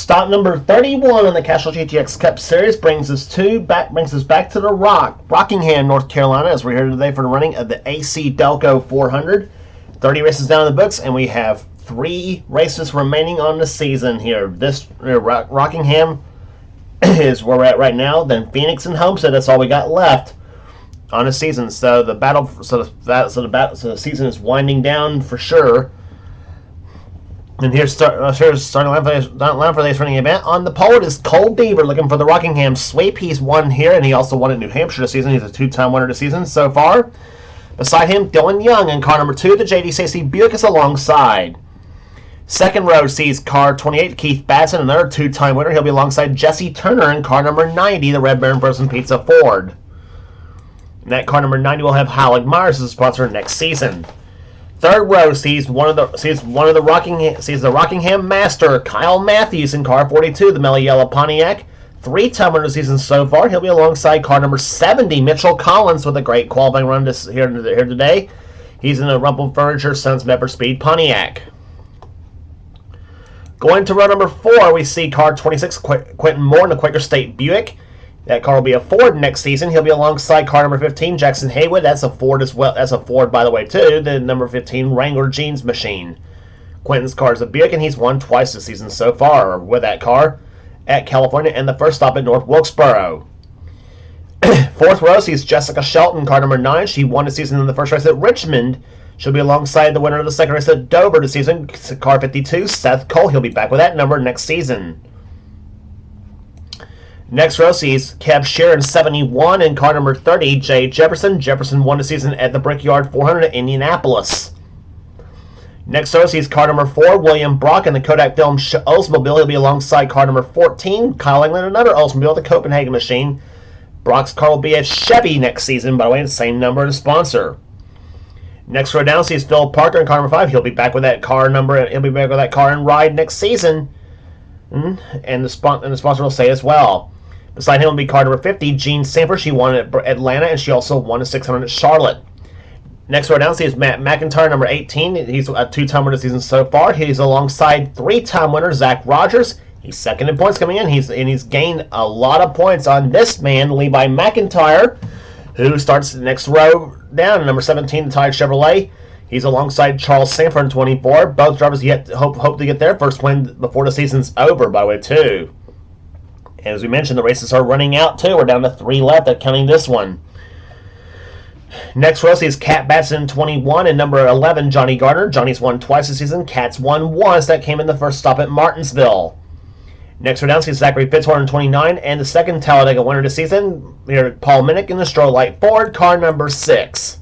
Stop number 31 in the Castrol GTX Cup Series brings us back to the Rockingham, North Carolina, as we're here today for the running of the AC Delco 400. 30 races down in the books, and we have 3 races remaining on the season here. This Rockingham is where we're at right now. Then Phoenix and Homestead. That's all we got left on the season. So the season is winding down for sure. And here's starting line for this running event. On the pole, it is Cole Beaver looking for the Rockingham sweep. He's won here, and he also won at New Hampshire this season. He's a 2-time winner this season so far. Beside him, Dylan Young in car number 2. The JDCC Buick is alongside. Second row sees car 28, Keith Batson, another 2-time winner. He'll be alongside Jesse Turner in car number 90, the Red Baron Frozen Pizza Ford. And that car number 90 will have Howard Myers as a sponsor next season. Third row sees the Rockingham Master, Kyle Matthews in car 42, the Mellow Yellow Pontiac. 3-time winner season so far. He'll be alongside car number 70, Mitchell Collins, with a great qualifying run here today. He's in the Rumple Furniture Sons Pepper Speed Pontiac. Going to row number 4, we see car 26, Quentin Moore in the Quaker State Buick. That car will be a Ford next season. He'll be alongside car number 15, Jackson Haywood. That's a Ford as well. That's a Ford, by the way, too. The number 15 Wrangler Jeans Machine. Quentin's car is a Buick, and he's won twice this season so far with that car at California and the first stop at North Wilkesboro. Fourth row sees Jessica Shelton, car number 9. She won the season in the first race at Richmond. She'll be alongside the winner of the second race at Dover this season, car 52, Seth Cole. He'll be back with that number next season. Next row sees Kev Sheeran 71 in car number 30, Jay Jefferson. Jefferson won the season at the Brickyard 400 at Indianapolis. Next row sees car number 4, William Brock in the Kodak Film Oldsmobile. He'll be alongside car number 14, Kyle England, another Oldsmobile, the Copenhagen Machine. Brock's car will be at Chevy next season, by the way, the same number as sponsor. Next row down sees Phil Parker in car number 5. He'll be back with that car and ride next season. And the sponsor will say as well. Beside him will be car number 50, Jean Sanford. She won at Atlanta, and she also won a 600 at Charlotte. Next row down sees Matt McIntyre, number 18. He's a 2-time winner this season so far. He's alongside 3-time winner Zach Rogers. He's second in points coming in. He's gained a lot of points on this man, Levi McIntyre, who starts the next row down, number 17, the Tide Chevrolet. He's alongside Charles Sanford in 24. Both drivers hope to get their first win before the season's over, by the way, too. And as we mentioned, the races are running out, too. We're down to 3 left at counting this one. Next row is Cat Batson 21 and number 11, Johnny Gardner. Johnny's won twice this season. Cat's won once. That came in the first stop at Martinsville. Next row down is Zachary Fitzhorn 29 and the second Talladega winner this season. Here, Paul Minnick in the Strolight Ford, car number 6.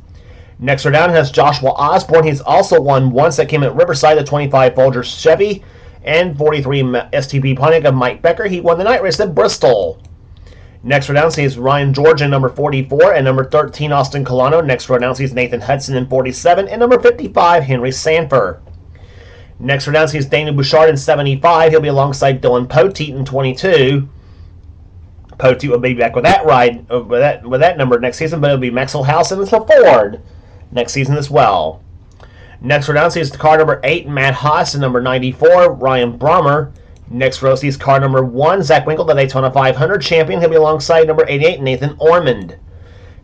Next row down has Joshua Osborne. He's also won once. That came at Riverside, the 25 Folgers Chevy. And 43 STP Pontiac of Mike Becker. He won the night race at Bristol. Next row down sees Ryan George in number 44 and number 13 Austin Colano. Next row down sees Nathan Hudson in 47 and number 55 Henry Sanford. Next row down sees Daniel Bouchard in 75. He'll be alongside Dylan Poteet in 22. Poteet will be back with that ride with that number next season, but it'll be Maxwell House and it's a Ford next season as well. Next row down sees car number 8, Matt Haas, and number 94, Ryan Brommer. Next row sees car number 1, Zach Winkle, the Daytona 500 champion. He'll be alongside number 88, Nathan Ormond.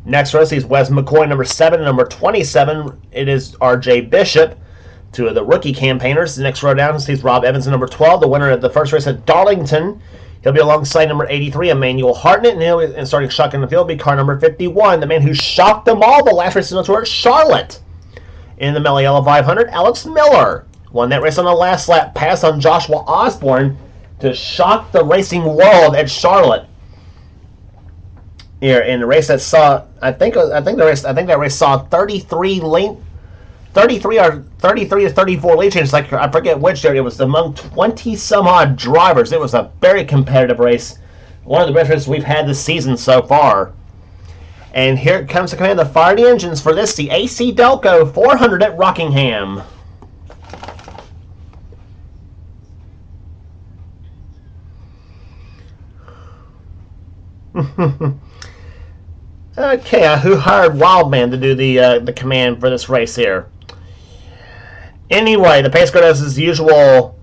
Next row sees Wes McCoy, number 7, and number 27, it is R.J. Bishop, 2 of the rookie campaigners. The next row down sees Rob Evans, number 12, the winner of the first race at Darlington. He'll be alongside number 83, Emmanuel Hartnett, and starting shocking the field will be car number 51, the man who shocked them all the last race in the tour at Charlotte. In the Mellow Yellow 500, Alex Miller won that race on the last lap, pass on Joshua Osborne to shock the racing world at Charlotte. Here in the race that saw, I think that race saw 33 or 34 lead changes. Like I forget which there. It was among 20 some odd drivers. It was a very competitive race, one of the best races we've had this season so far. And here comes the command to fire the engines for this, the AC Delco 400 at Rockingham. Okay, who hired Wildman to do the command for this race here? Anyway, the pace car does his usual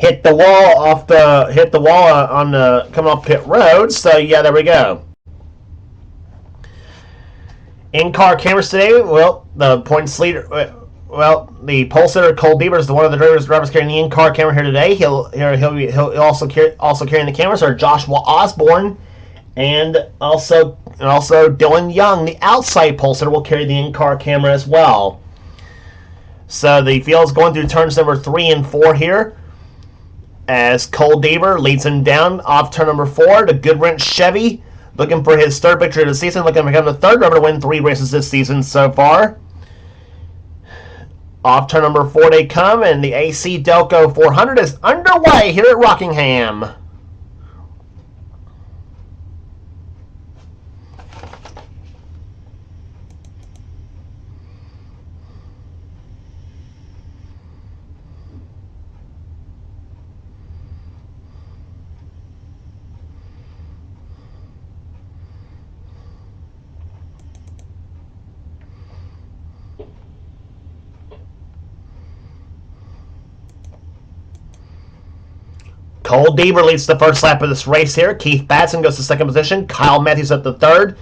hit the wall on the coming off pit road. So yeah, there we go. In-car cameras today. Well, the points leader. Well, the pole sitter Cole Deaver is one of the drivers carrying the in-car camera here today. He'll also carrying the cameras are Joshua Osborne and also Dylan Young. The outside pole sitter will carry the in-car camera as well. So the field's going through turns number 3 and 4 here, as Cole Deaver leads him down off turn number 4 to Goodwrench Chevy, looking for his third victory of the season, looking to become the third driver to win 3 races this season so far. Off turn number 4 they come, and the AC Delco 400 is underway here at Rockingham. Cole Deaver leads the first lap of this race here. Keith Batson goes to second position. Kyle Matthews up the third.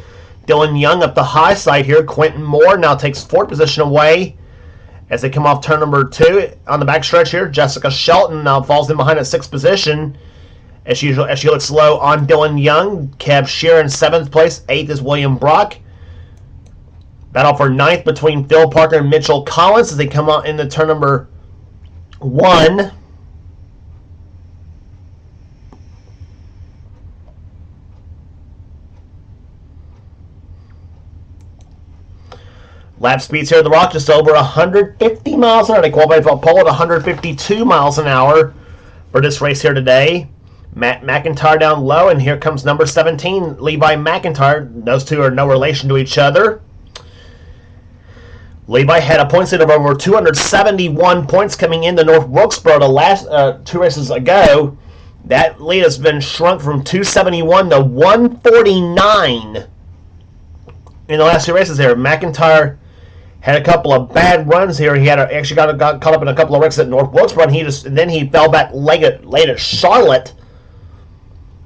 Dylan Young up the high side here. Quentin Moore now takes fourth position away as they come off turn number 2 on the backstretch here. Jessica Shelton now falls in behind at sixth position as she looks low on Dylan Young. Kev Shearer in seventh place. Eighth is William Brock. Battle for ninth between Phil Parker and Mitchell Collins as they come out into turn number 1. Lap speeds here at the Rock just over 150 miles an hour. They qualified for a pole at 152 miles an hour for this race here today. Matt McIntyre down low, and here comes number 17, Levi McIntyre. Those two are no relation to each other. Levi had a points lead of over 271 points coming into North Wilkesboro the last 2 races ago. That lead has been shrunk from 271 to 149 in the last 2 races here. McIntyre had a couple of bad runs here. He actually got caught up in a couple of wrecks at North Wilkesboro, and then he fell back late at Charlotte.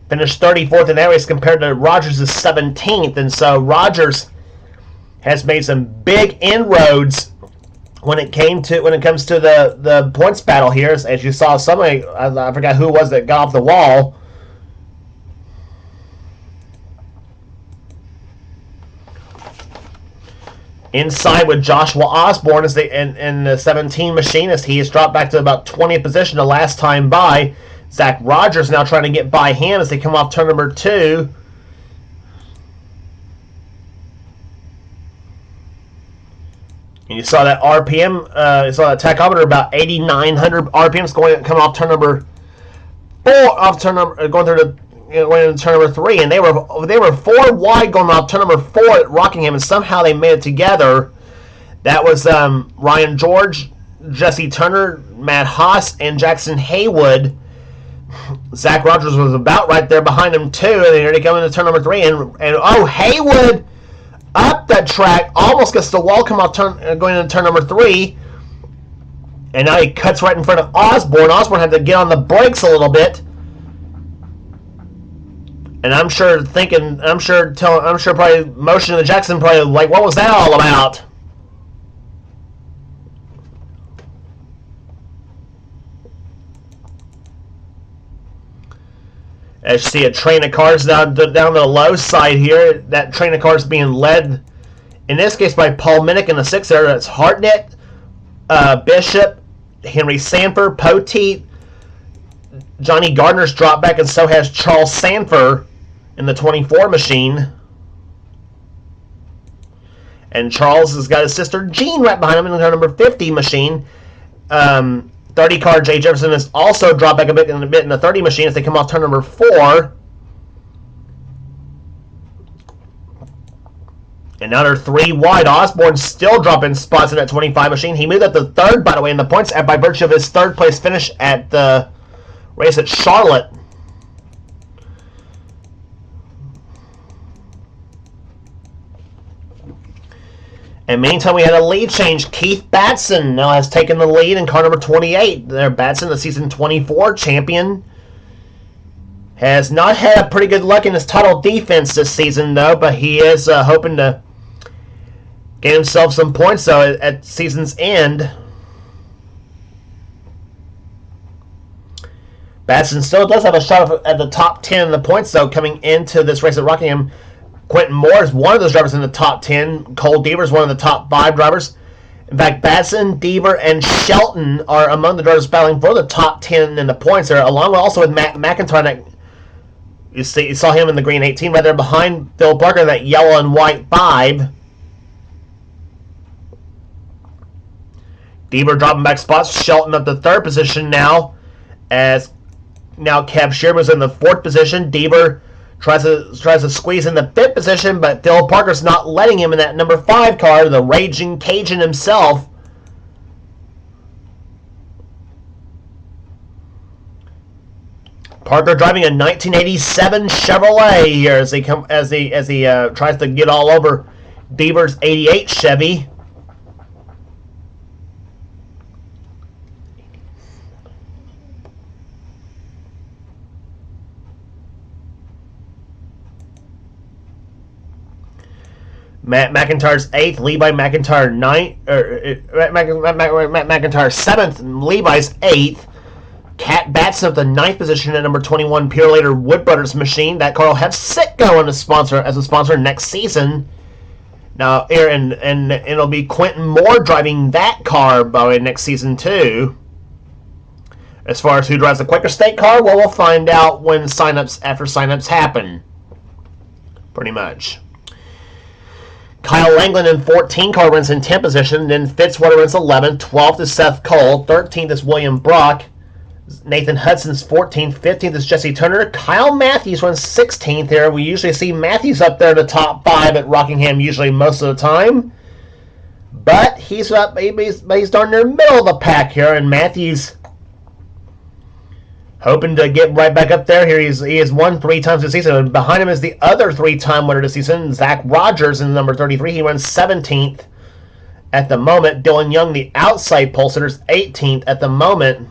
Finished 34th in that race compared to Rogers' 17th, and so Rogers has made some big inroads when it comes to the points battle here. As you saw, somebody, I forgot who it was that got off the wall. Inside with Joshua Osborne is in the 17 machinist. He has dropped back to about 20th position the last time by. Zach Rogers now trying to get by him as they come off turn number 2. And you saw that RPM, you saw that tachometer about 8,900 RPMs coming off turn number 4, going through the. Went into turn number 3, and they were 4 wide going off turn number 4 at Rockingham, and somehow they made it together. That was Ryan George, Jesse Turner, Matt Haas, and Jackson Haywood. Zach Rogers was about right there behind them too, and here they come into turn number 3, and Haywood up that track, almost gets the wall come off going into turn number 3, and now he cuts right in front of Osborne. Osborne had to get on the brakes a little bit. And I'm sure probably motion to Jackson probably like, what was that all about? As you see a train of cars down the low side here. That train of cars being led, in this case, by Paul Minnick in the 6th area. That's Hartnett, Bishop, Henry Sanford, Poteet. Johnny Gardner's dropped back, and so has Charles Sanford in the 24 machine. And Charles has got his sister Jean right behind him in the number 50 machine. 30 car Jay Jefferson has also dropped back a bit in the 30 machine as they come off turn number 4. And now they're 3 wide. Osborne still dropping spots in that 25 machine. He moved up to 3rd, by the way, in the points by virtue of his 3rd place finish at the race at Charlotte. And meantime, we had a lead change. Keith Batson now has taken the lead in car number 28. There, Batson, the season 24 champion, has not had a pretty good luck in his title defense this season, though, but he is hoping to get himself some points, though, at season's end. Batson still does have a shot at the top 10 in the points, though, coming into this race at Rockingham. Quentin Moore is one of those drivers in the top 10. Cole Deaver is one of the top 5 drivers. In fact, Batson, Deaver, and Shelton are among the drivers battling for the top 10 in the points there, along with also with Matt McIntyre. You saw him in the green 18 right there behind Phil Parker in that yellow and white 5. Deaver dropping back spots. Shelton up to 3rd position now, as now Kev Shearman's in the 4th position. Deaver tries to squeeze in the 5th position, but Phil Parker's not letting him in that number 5 car, the Raging Cajun himself. Parker driving a 1987 Chevrolet here as he tries to get all over Deaver's 88 Chevy. Matt McIntyre's 8th, Levi McIntyre 9th, Matt McIntyre 7th, and Levi's 8th. Cat Batson at the 9th position at number 21 Purelator Wood Brothers machine. That car will have Citgo as a sponsor next season. Now, and it'll be Quentin Moore driving that car by the way next season too. As far as who drives the Quaker State car, well, we'll find out when after signups happen. Pretty much. Kyle Langland in 14 car runs in 10th position. Then Fitzwater runs 11th. 12th is Seth Cole. 13th is William Brock. Nathan Hudson's 14th. 15th is Jesse Turner. Kyle Matthews runs 16th here. We usually see Matthews up there in the top 5 at Rockingham usually most of the time. But he's darn near middle of the pack here. And Matthews hoping to get right back up there here. He has won 3 times this season. And behind him is the other 3-time winner this season, Zach Rogers, in number 33. He runs 17th at the moment. Dylan Young, the outside pole sitter, is 18th at the moment.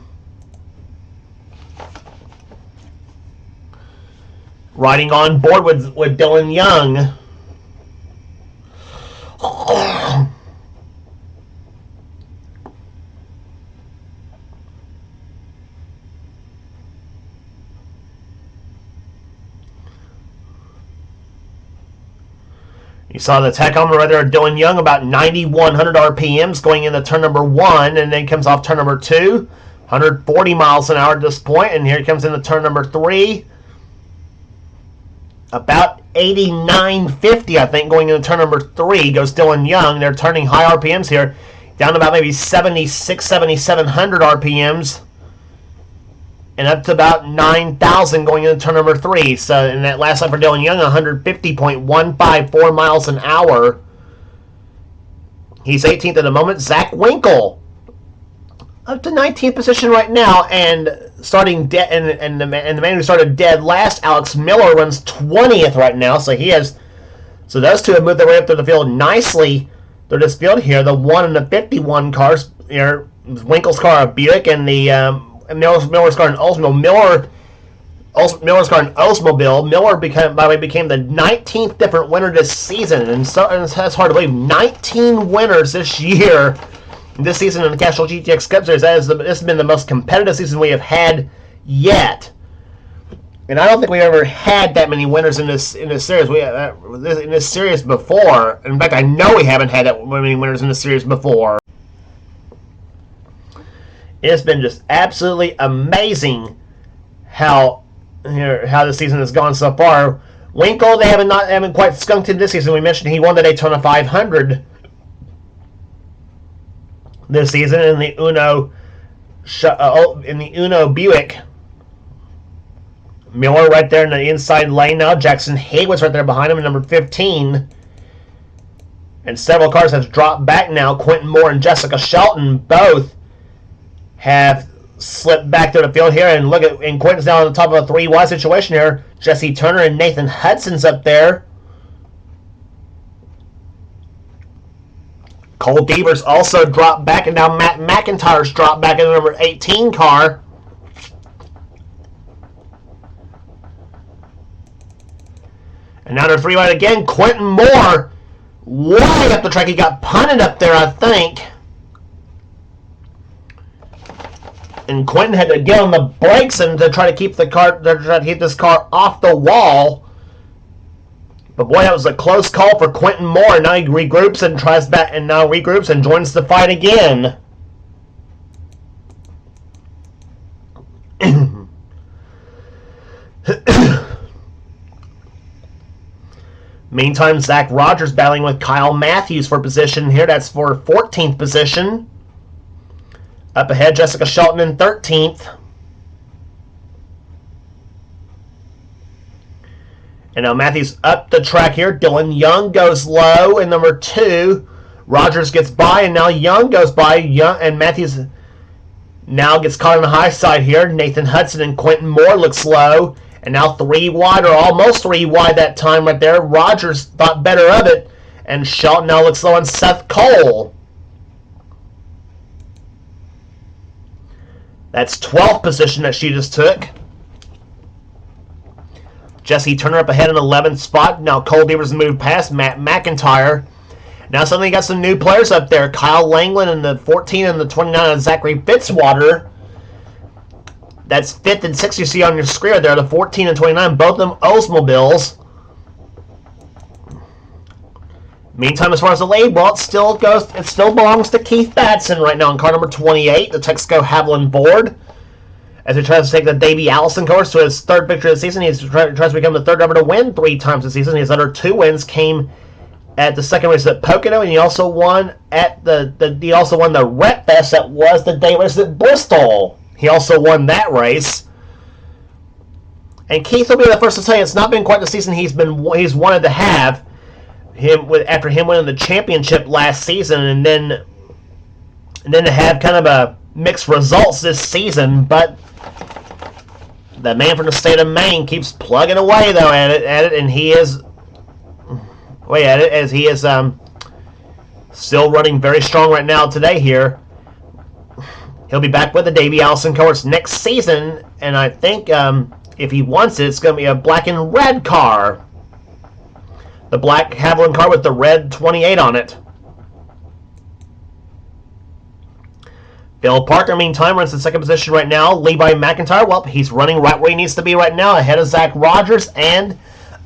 Riding on board with Dylan Young. You saw the tachometer right there, Dylan Young, about 9,100 RPMs going into turn number 1, and then comes off turn number 2, 140 miles an hour at this point, and here he comes into turn number 3, about 89.50, I think, going into turn number 3 goes Dylan Young. They're turning high RPMs here, down to about maybe 7,600, 7,700 RPMs. And up to about 9,000 going into turn number 3. So in that last lap for Dylan Young, 150.154 miles an hour. He's 18th at the moment. Zach Winkle up to 19th position right now, and starting dead. And the man who started dead last, Alex Miller, runs 20th right now. So so those two have moved their way up through the field nicely through this field here. The 1 and the 51 cars here. Winkle's car, a Buick, and the Miller's car, an Oldsmobile. Miller's car, an Oldsmobile. Miller became the 19th different winner this season, and that's hard to believe. 19 winners this year, this season in the Castrol GTX Cup Series. This has been the most competitive season we have had yet, and I don't think we ever had that many winners in this series. In this series before. In fact, I know we haven't had that many winners in this series before. It's been just absolutely amazing how the season has gone so far. Winkle, they haven't quite skunked him this season. We mentioned he won the Daytona 500 this season in the Uno Buick. Miller right there in the inside lane now. Jackson Haywood's right there behind him in number 15. And several cars have dropped back now. Quentin Moore and Jessica Shelton both have slipped back to the field here, and Quentin's down on the top of a 3 wide situation here. Jesse Turner and Nathan Hudson's up there. Cole Devers also dropped back, and now Matt McIntyre's dropped back in the number 18 car. And now to 3 wide again, Quentin Moore. Way up the track. He got punted up there, I think. And Quentin had to get on the brakes and to try to keep the car, to try to keep this car off the wall. But boy, that was a close call for Quentin Moore. Now he regroups and tries back, and now regroups and joins the fight again. Meantime, Zach Rogers battling with Kyle Matthews for position here. That's for 14th position. Up ahead, Jessica Shelton in 13th. And now Matthews up the track here. Dylan Young goes low in number 2. Rogers gets by, and now Young goes by. And Matthews now gets caught on the high side here. Nathan Hudson and Quentin Moore looks low. And now 3 wide, or almost 3 wide that time right there. Rogers thought better of it. And Shelton now looks low on Seth Cole. That's 12th position that she just took. Jesse Turner up ahead in 11th spot. Now Cole Devers moved past Matt McIntyre. Now suddenly you got some new players up there. Kyle Langland in the 14 and the 29 on Zachary Fitzwater. That's 5th and 6th you see on your screen there. The 14 and 29, both of them Oldsmobiles. Meantime, as far as the lead, well, it still belongs to Keith Batson right now in car number 28, the Texaco Haviland Board. As he tries to take the Davey Allison course to his 3rd victory of the season, he tries to become the 3rd driver to win 3 times this season. His other 2 wins came at the 2nd race at Pocono, and he also won at he also won the Rep Fest that was the day race at Bristol. He also won that race. And Keith will be the first to tell you it's not been quite the season he's wanted to have. After him winning the championship last season, and then to have kind of a mixed results this season, but the man from the state of Maine keeps plugging away though at it, and he is still running very strong right now today here. He'll be back with the Davey Allison course next season, and I think if he wants it, it's going to be a black and red car. The black Haviland car with the red 28 on it. Bill Parker, meantime, runs in 2nd position right now. Levi McIntyre, well, he's running right where he needs to be right now, ahead of Zach Rogers, and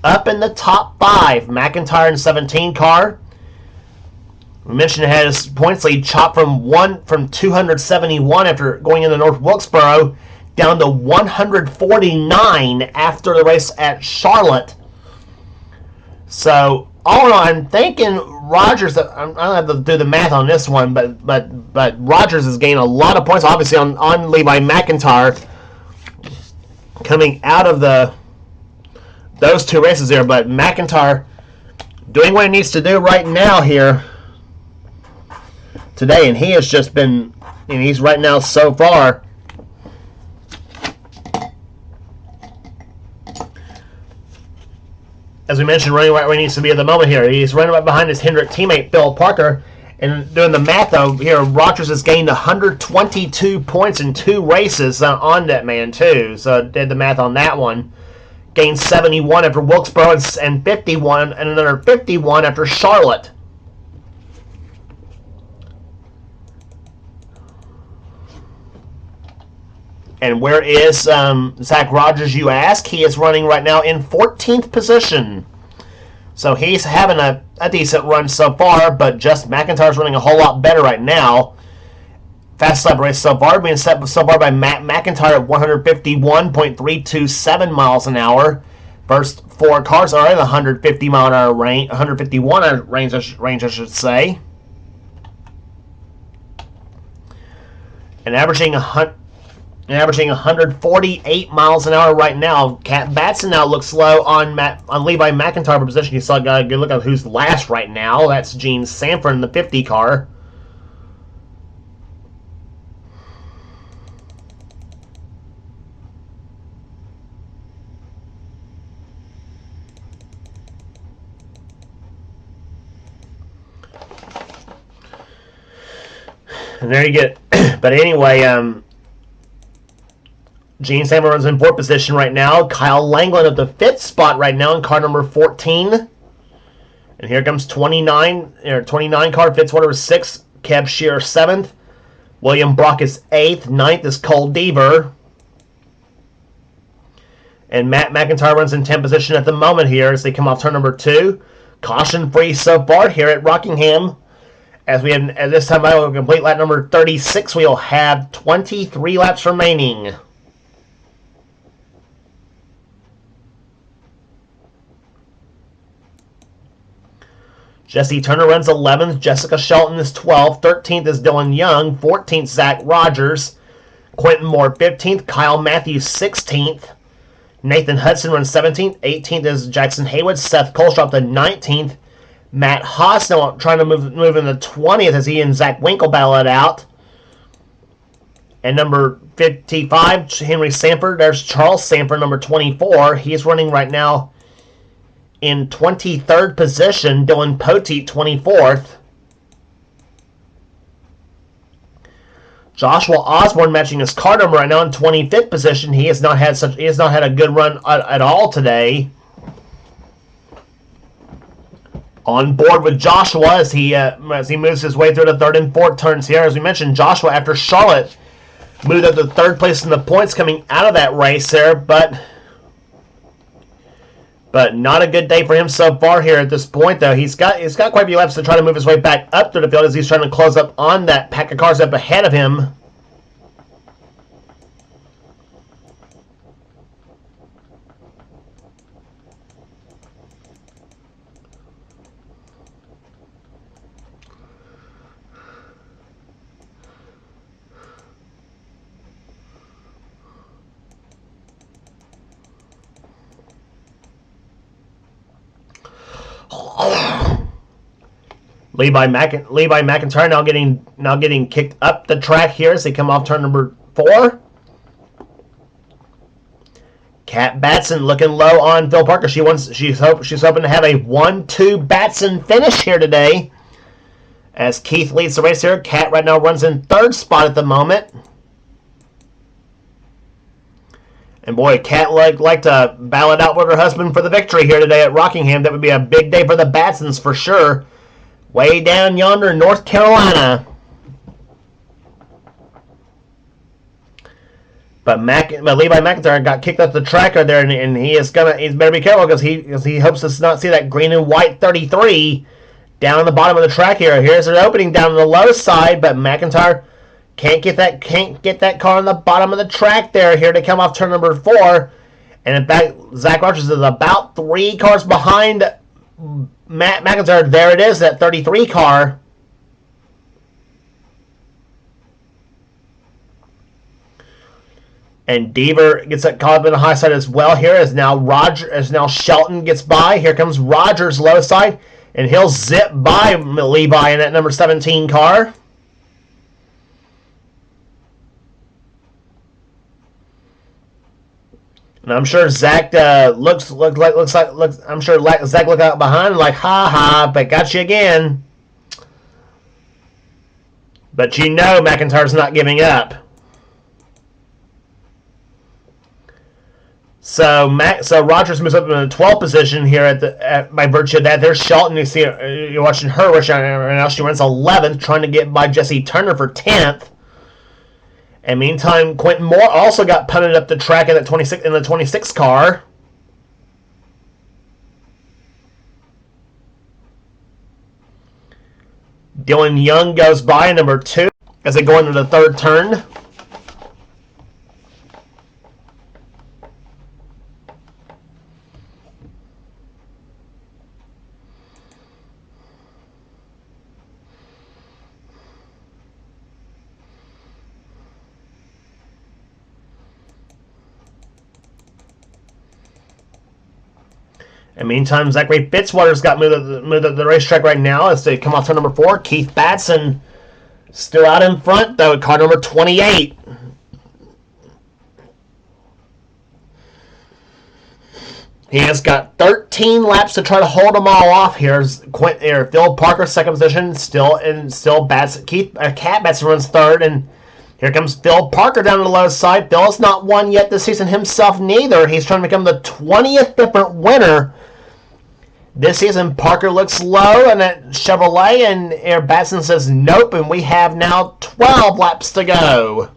up in the top 5. McIntyre in 17 car. We mentioned it had his points lead chopped from 271 after going into North Wilkesboro down to 149 after the race at Charlotte. So, all in all, I'm thinking Rogers, I don't have to do the math on this one, but Rogers has gained a lot of points, obviously, on Levi McIntyre coming out of those 2 races there. But McIntyre doing what he needs to do right now here today, and he has just been, and he's right now so far, as we mentioned, running right where he needs to be at the moment here. He's running right behind his Hendrick teammate, Bill Parker. And doing the math, though, here, Rogers has gained 122 points in 2 races on that man, too. So did the math on that one. Gained 71 after Wilkesboro and 51, and another 51 after Charlotte. And where is Zach Rogers, you ask? He is running right now in 14th position. So he's having a decent run so far, but just McIntyre's running a whole lot better right now. Fast lap race so far, being set so far by Matt McIntyre at 151.327 miles an hour. First 4 cars are in the 150 mile an hour range, 151 range, I should say. And averaging 148 miles an hour right now. Cat Batson now looks low on Levi McIntyre for position. You saw a good look at who's last right now. That's Gene Sanford in the 50 car. And there you get it. But anyway, Gene Salmon runs in 4th position right now. Kyle Langland at the 5th spot right now in car number 14. And here comes 29 car. Fitzwater is 6th. Cab Shearer 7th. William Brock is 8th. 9th is Cole Deaver. And Matt McIntyre runs in 10th position at the moment here as they come off turn number 2. Caution free so far here at Rockingham. As we have at this time, I will complete lap number 36. We will have 23 laps remaining. Jesse Turner runs 11th. Jessica Shelton is 12th. 13th is Dylan Young. 14th, Zach Rogers. Quentin Moore, 15th. Kyle Matthews, 16th. Nathan Hudson runs 17th. 18th is Jackson Haywood. Seth Colstrop, the 19th. Matt Haas now trying to move in the 20th as he and Zach Winkle battle it out. And number 55, Henry Sanford. There's Charles Sanford, number 24. He's running right now in 23rd position. Dylan Poteet, 24th. Joshua Osborne matching his car number right now in 25th position. He has not had a good run at all today. On board with Joshua as he moves his way through the 3rd and 4th turns here. As we mentioned, Joshua after Charlotte moved up to 3rd place in the points coming out of that race there, but not a good day for him so far here at this point, though. He's got quite a few laps to try to move his way back up through the field as he's trying to close up on that pack of cars up ahead of him. Levi McIntyre now getting kicked up the track here as they come off turn number 4. Kat Batson looking low on Phil Parker. She's hoping to have a 1-2 Batson finish here today. As Keith leads the race here, Kat right now runs in 3rd spot at the moment. And boy, Kat like to battle it out with her husband for the victory here today at Rockingham. That would be a big day for the Batsons for sure. Way down yonder in North Carolina. But Levi McIntyre got kicked up the track right there, and he better be careful because he hopes to not see that green and white 33 down on the bottom of the track here. Here's an opening down on the low side, but McIntyre can't get that car on the bottom of the track there. Here to come off turn number 4, and in fact, Zach Rogers is about 3 cars behind Matt McIntyre. There it is, that 33 car. And Deaver gets caught up in the high side as well here as now Shelton gets by. Here comes Rogers low side, and he'll zip by Levi in that number 17 car. And I'm sure Zach looks like I'm sure Zach looked out behind like, ha ha, but got you again. But you know McIntyre's not giving up. So Rogers moves up in the 12th position here by virtue of that. There's Shelton. You see, you're watching her right now. She runs 11th, trying to get by Jesse Turner for 10th. And meantime, Quentin Moore also got punted up the track in the 26 car. Dylan Young goes by number 2 as they go into the 3rd turn. And meantime, Zachary Fitzwater's got moved up the racetrack right now as they come off turn number 4. Keith Batson still out in front, though, at car number 28. He has got 13 laps to try to hold them all off here. Phil Parker, second position, still bats. Cat Batson runs third, and here comes Phil Parker down to the low side. Phil's not won yet this season himself neither. He's trying to become the 20th different winner this season. Parker looks low in that Chevrolet, and Air Batson says nope, and we have now 12 laps to go.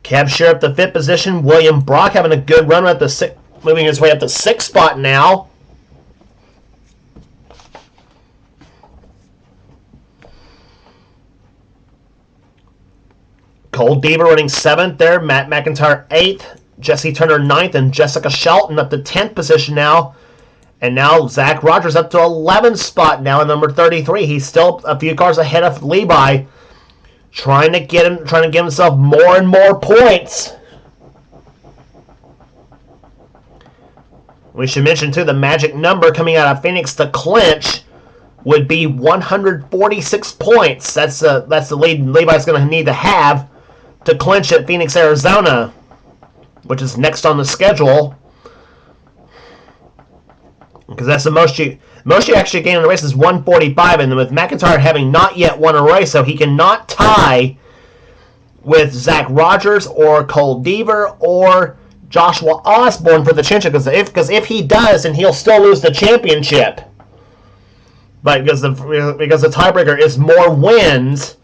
Cab Sheriff the fifth position. William Brock having a good run at the moving his way up the sixth spot now. Cole Deaver running 7th there. Matt McIntyre 8th. Jesse Turner 9th. And Jessica Shelton up to 10th position now. And now Zach Rogers up to 11th spot now at number 33. He's still a few cars ahead of Levi. Trying to give himself more and more points. We should mention too the magic number coming out of Phoenix to clinch would be 146 points. That's the lead Levi's going to need to have to clinch at Phoenix, Arizona, which is next on the schedule. Because that's the most you actually gain in the race is 145, and with McIntyre having not yet won a race, so he cannot tie with Zach Rogers or Cole Deaver or Joshua Osborne for the championship. Because if he does, then he'll still lose the championship. But because the tiebreaker is more wins,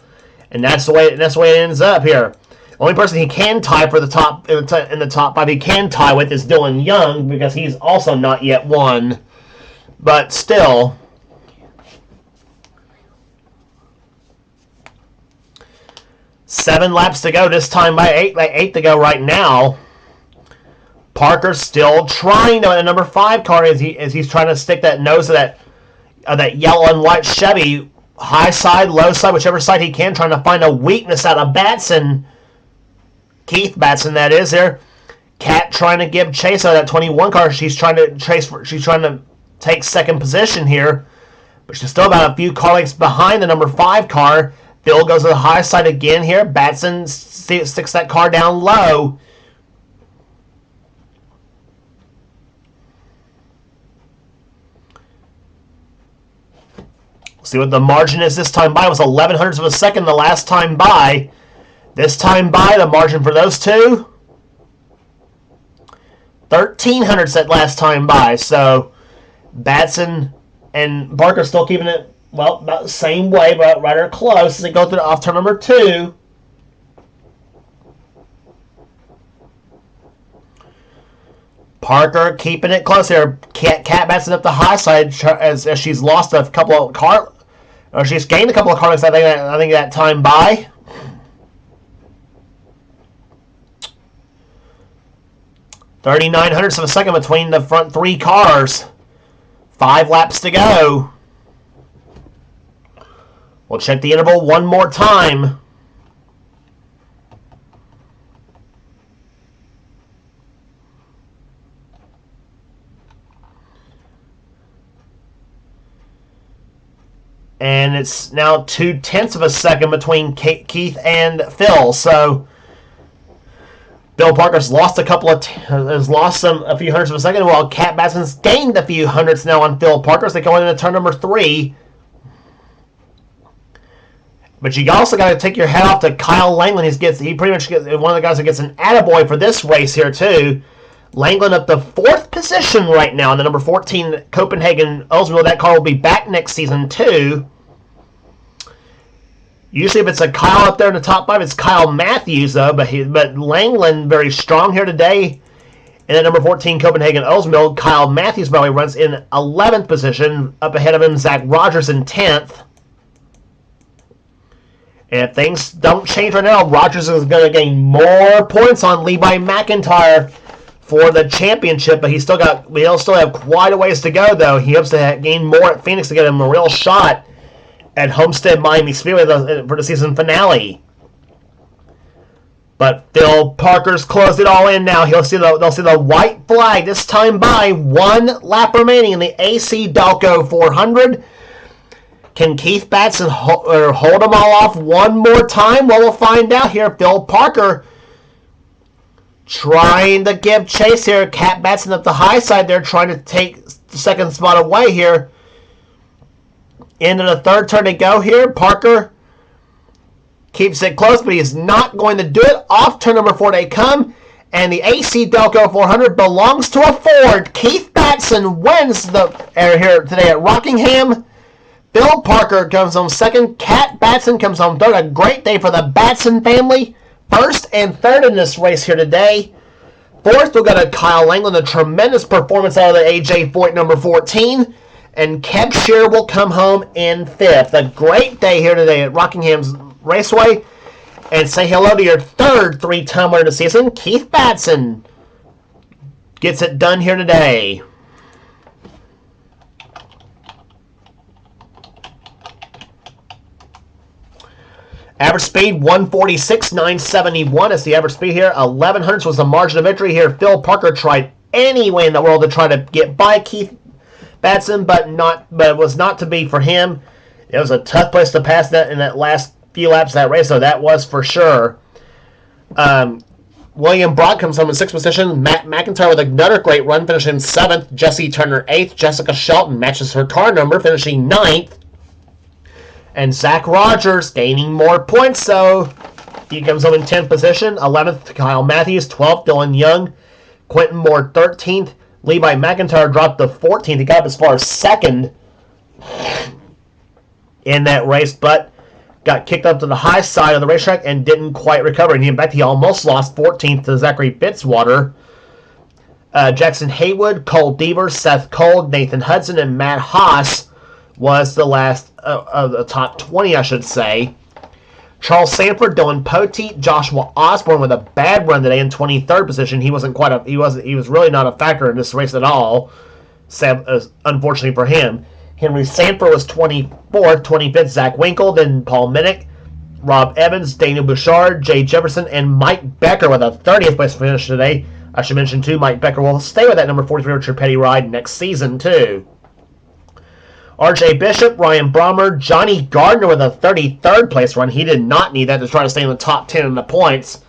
and that's the way it ends up here. The only person he can tie for the top in the top 5 he can tie with is Dylan Young, because he's also not yet won. But still, seven laps to go. This time by eight to go right now. Parker's still trying to in a number 5 car as he's trying to stick that nose of that yellow and white Chevy, high side, low side, whichever side he can, trying to find a weakness out of Batson. Keith Batson, that is there. Kat trying to give chase out of that 21 car. She's trying to take second position here, but she's still about a few car lengths behind the number 5 car. Phil goes to the high side again here. Batson sticks that car down low. See what the margin is this time by. It was 11 hundredths of a second the last time by. This time by, the margin for those two, 13 hundredths that last time by. So Batson and Parker still keeping it, well, about the same way, but right or close as they go through off turn number 2. Parker keeping it close here. Cat Batson up the high side as she's lost a couple of car, or she's gained a couple of car lengths. I think that time by. .39 hundredths of a second between the front 3 cars. 5 laps to go. We'll check the interval one more time. And it's now 0.2 of a second between Keith and Phil. So Bill Parker's lost a few hundredths of a second, while Cat Batson's gained a few hundredths now on Phil Parker as they go into turn number 3. But you also got to take your hat off to Kyle Langland. He pretty much gets one of the guys who gets an attaboy for this race here too. Langland up to 4th position right now in the number 14 Copenhagen Oldsmobile. That car will be back next season too. Usually if it's a Kyle up there in the top 5, it's Kyle Matthews, though. But Langland very strong here today. And at number 14, Copenhagen Oldsmobile, Kyle Matthews, by the way, runs in 11th position. Up ahead of him, Zach Rogers in 10th. And if things don't change right now, Rogers is going to gain more points on Levi McIntyre for the championship. But he'll still have quite a ways to go, though. He hopes to gain more at Phoenix to get him a real shot at Homestead Miami Speedway for the season finale. But Phil Parker's closed it all in now. They'll see the white flag this time by 1 lap remaining in the AC Delco 400. Can Keith Batson hold them all off one more time? Well, we'll find out here. Phil Parker trying to give chase here. Cat Batson up the high side there, trying to take the second spot away here. Into the third turn to go here. Parker keeps it close, but he's not going to do it. Off turn number 4 they come, and the AC Delco 400 belongs to a Ford. Keith Batson wins the air here today at Rockingham. Bill Parker comes home second. Cat Batson comes home third. A great day for the Batson family. First and third in this race here today. Fourth, we've got a Kyle Langland, a tremendous performance out of the AJ Foyt number 14. And Keb Shearer will come home in fifth. A great day here today at Rockingham's Raceway. And say hello to your third three-time winner of the season, Keith Batson. Gets it done here today. Average speed, 146.971 is the average speed here. 1100ths was the margin of victory here. Phil Parker tried any way in the world to try to get by Keith Batson, but it was not to be for him. It was a tough place to pass that in that last few laps of that race, so that was for sure. William Brock comes home in 6th position. Matt McIntyre with another great run, finishing 7th. Jesse Turner 8th. Jessica Shelton matches her car number, finishing 9th. And Zach Rogers gaining more points, so he comes home in 10th position. 11th, Kyle Matthews. 12th, Dylan Young. Quentin Moore, 13th. Levi McIntyre dropped to 14th. He got up as far as 2nd in that race, but got kicked up to the high side of the racetrack and didn't quite recover. And in fact, he almost lost 14th to Zachary Fitzwater. Jackson Haywood, Cole Devers, Seth Cole, Nathan Hudson, and Matt Haas was the last of the top 20, I should say. Charles Sanford, Dylan Poteet, Joshua Osborne with a bad run today in 23rd position. He was really not a factor in this race at all, unfortunately for him. Henry Sanford was 24th, 25th, Zach Winkle, then Paul Minnick, Rob Evans, Daniel Bouchard, Jay Jefferson, and Mike Becker with a 30th place finish today. I should mention, too, Mike Becker will stay with that number 43 Richard Petty ride next season, too. RJ Bishop, Ryan Brommer, Johnny Gardner with a 33rd place run. He did not need that to try to stay in the top 10 in the points.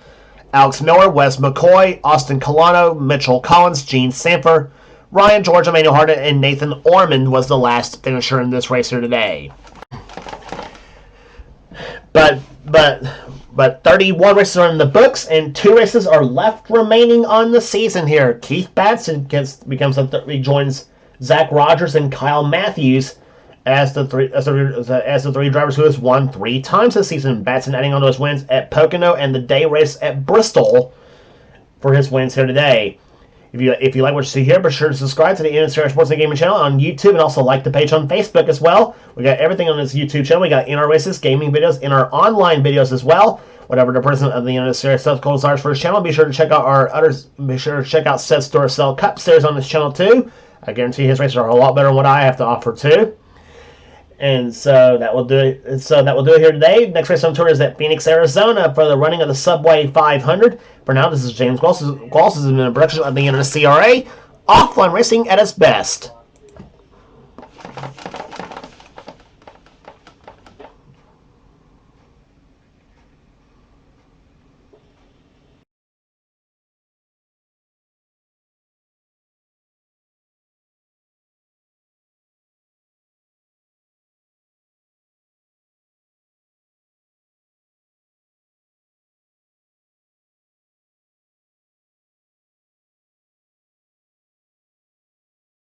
Alex Miller, Wes McCoy, Austin Colano, Mitchell Collins, Gene Sanford, Ryan George, Emmanuel Harden, and Nathan Ormond was the last finisher in this race here today. But 31 races are in the books, and 2 races are left remaining on the season here. Keith Batson joins Zach Rogers and Kyle Matthews as the three drivers who has won 3 times this season. Batson adding on to his wins at Pocono and the day race at Bristol for his wins here today. If you like what you see here, be sure to subscribe to the NNSCRA Sports and Gaming channel on YouTube, and also like the page on Facebook as well. We got everything on this YouTube channel. We got in our races, gaming videos, in our online videos as well. Whatever the person of the NNSCRA stuff goals are for his channel, be sure to check out our others. Be sure to check out Set Store Sell Cup series on this channel too. I guarantee his races are a lot better than what I have to offer too. And so that will do it. So that will do it here today. Next race on tour is at Phoenix, Arizona for the running of the Subway 500. For now, this is James Gwaltz. Gwaltz is in a production of the NNSCRA. Offline racing at its best.